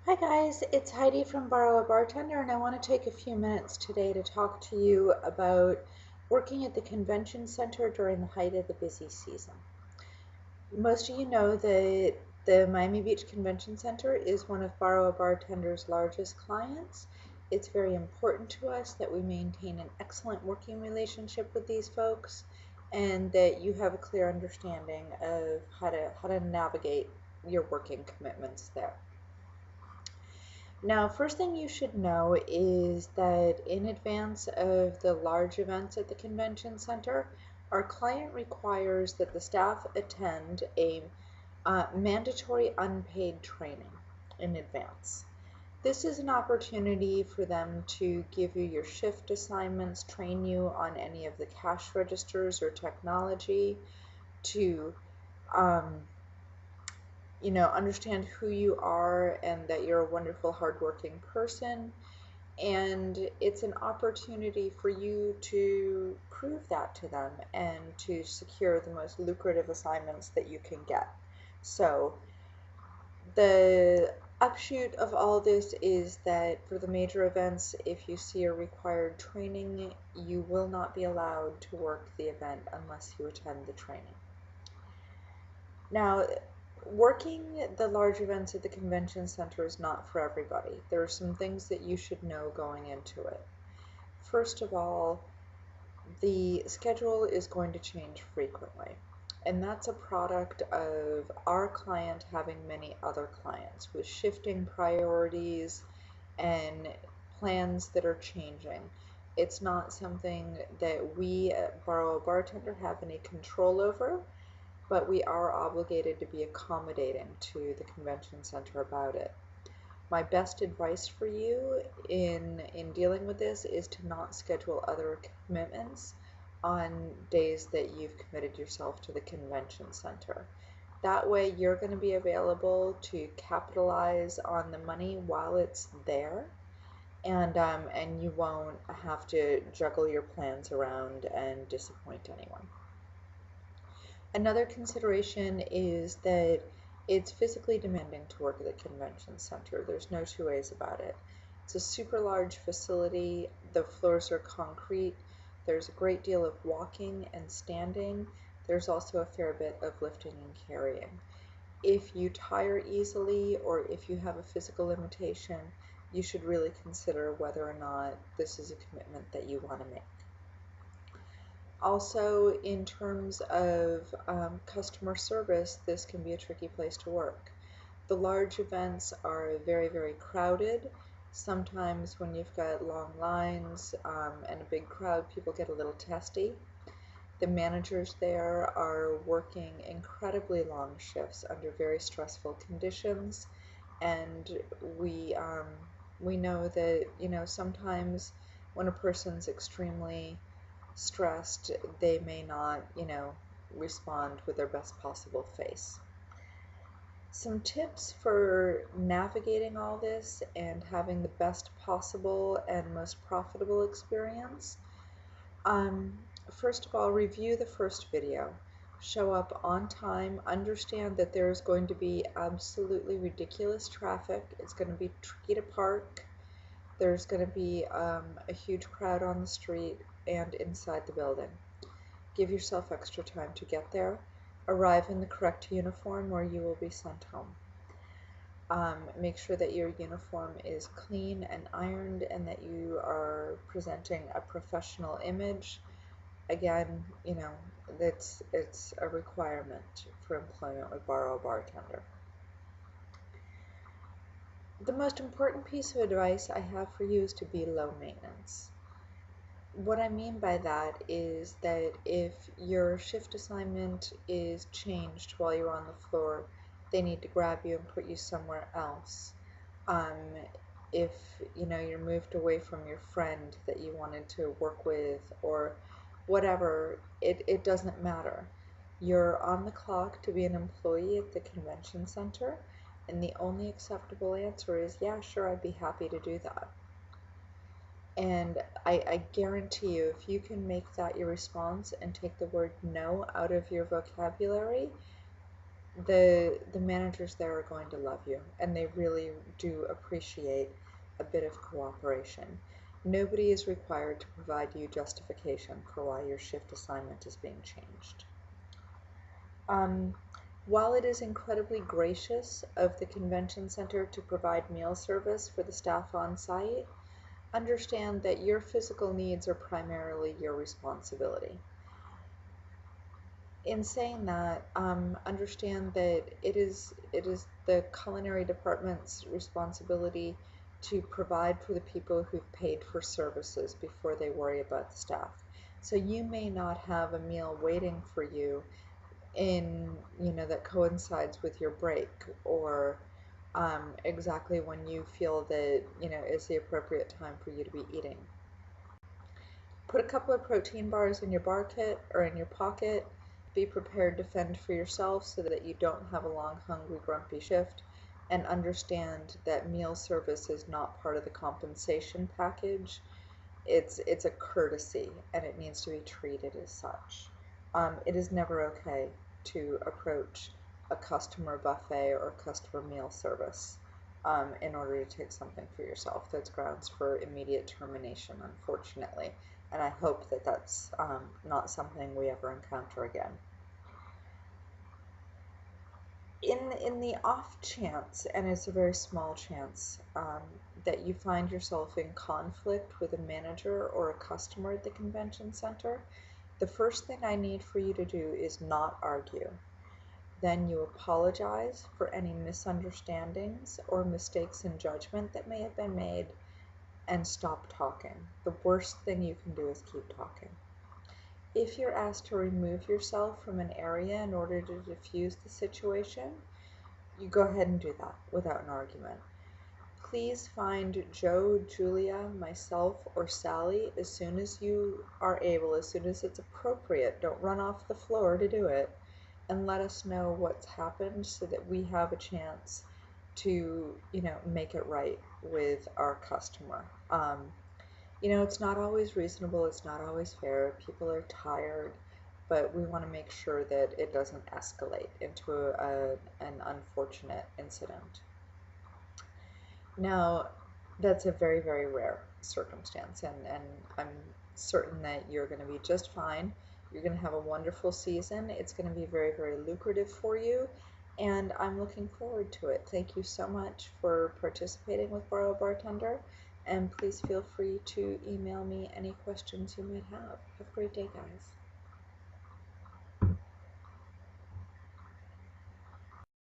Hi guys, it's Heidi from Borrow A Bartender, and I want to take a few minutes today to talk to you about working at the convention center during the height of the busy season. Most of you know that the Miami Beach Convention Center is one of Borrow A Bartender's largest clients. It's very important to us that we maintain an excellent working relationship with these folks and that you have a clear understanding of how to navigate your working commitments there. Now, first thing you should know is that in advance of the large events at the convention center, our client requires that the staff attend a mandatory unpaid training in advance. This is an opportunity for them to give you your shift assignments, train you on any of the cash registers or technology, to um, understand who you are and that you're a wonderful, hardworking person. And it's an opportunity for you to prove that to them and to secure the most lucrative assignments that you can get. So the upshoot of all this is that for the major events, if you see a required training, you will not be allowed to work the event unless you attend the training. Now, working the large events at the convention center is not for everybody. There are some things that you should know going into it. First of all, the schedule is going to change frequently, and that's a product of our client having many other clients with shifting priorities and plans that are changing. It's not something that we at Borrow A Bartender have any control over, but we are obligated to be accommodating to the convention center about it. My best advice for you in dealing with this is to not schedule other commitments on days that you've committed yourself to the convention center. That way you're going to be available to capitalize on the money while it's there, and you won't have to juggle your plans around and disappoint anyone. Another consideration is that it's physically demanding to work at the convention center. There's no two ways about it. It's a super large facility. The floors are concrete. There's a great deal of walking and standing. There's also a fair bit of lifting and carrying. If you tire easily or if you have a physical limitation, you should really consider whether or not this is a commitment that you want to make. Also, in terms of customer service, this can be a tricky place to work. The large events are very, very crowded. Sometimes when you've got long lines and a big crowd, people get a little testy. The managers there are working incredibly long shifts under very stressful conditions, and we know that sometimes when a person's extremely stressed, they may not, respond with their best possible face. Some tips for navigating all this and having the best possible and most profitable experience. Um, First of all, review the first video. Show up on time. Understand that there is going to be absolutely ridiculous traffic. It's going to be tricky to park. There's going to be a huge crowd on the street and inside the building. Give yourself extra time to get there. Arrive in the correct uniform or you will be sent home. Make sure that your uniform is clean and ironed and that you are presenting a professional image. Again, it's a requirement for employment with Borrow A Bartender. The most important piece of advice I have for you is to be low maintenance. What I mean by that is that if your shift assignment is changed while you're on the floor, they need to grab you and put you somewhere else. If you're moved away from your friend that you wanted to work with or whatever, it doesn't matter. You're on the clock to be an employee at the convention center, and the only acceptable answer is, yeah, sure, I'd be happy to do that. And I guarantee you, if you can make that your response and take the word no out of your vocabulary, the managers there are going to love you, and they really do appreciate a bit of cooperation. Nobody is required to provide you justification for why your shift assignment is being changed. Um, while it is incredibly gracious of the convention center to provide meal service for the staff on site, understand that your physical needs are primarily your responsibility. In saying that, understand that it is the culinary department's responsibility to provide for the people who've paid for services before they worry about the staff. So you may not have a meal waiting for you that coincides with your break, or exactly when you feel that is the appropriate time for you to be eating. Put a couple of protein bars in your bar kit or in your pocket. Be prepared to fend for yourself so that you don't have a long, hungry, grumpy shift. And understand that meal service is not part of the compensation package. It's a courtesy, and it needs to be treated as such. It is never okay to approach a customer buffet or customer meal service in order to take something for yourself. That's grounds for immediate termination, unfortunately. And I hope that that's not something we ever encounter again. In the off chance, and it's a very small chance, that you find yourself in conflict with a manager or a customer at the convention center, the first thing I need for you to do is not argue. Then you apologize for any misunderstandings or mistakes in judgment that may have been made, and stop talking. The worst thing you can do is keep talking. If you're asked to remove yourself from an area in order to diffuse the situation, you go ahead and do that without an argument. Please find Joe, Julia, myself, or Sally as soon as you are able, as soon as it's appropriate. Don't run off the floor to do it, and let us know what's happened so that we have a chance to make it right with our customer. It's not always reasonable, it's not always fair, people are tired, but we want to make sure that it doesn't escalate into an unfortunate incident. Now, that's a very, very rare circumstance, and I'm certain that you're going to be just fine. You're going to have a wonderful season. It's going to be very, very lucrative for you, and I'm looking forward to it. Thank you so much for participating with Borrow A Bartender, and please feel free to email me any questions you might have. Have a great day, guys.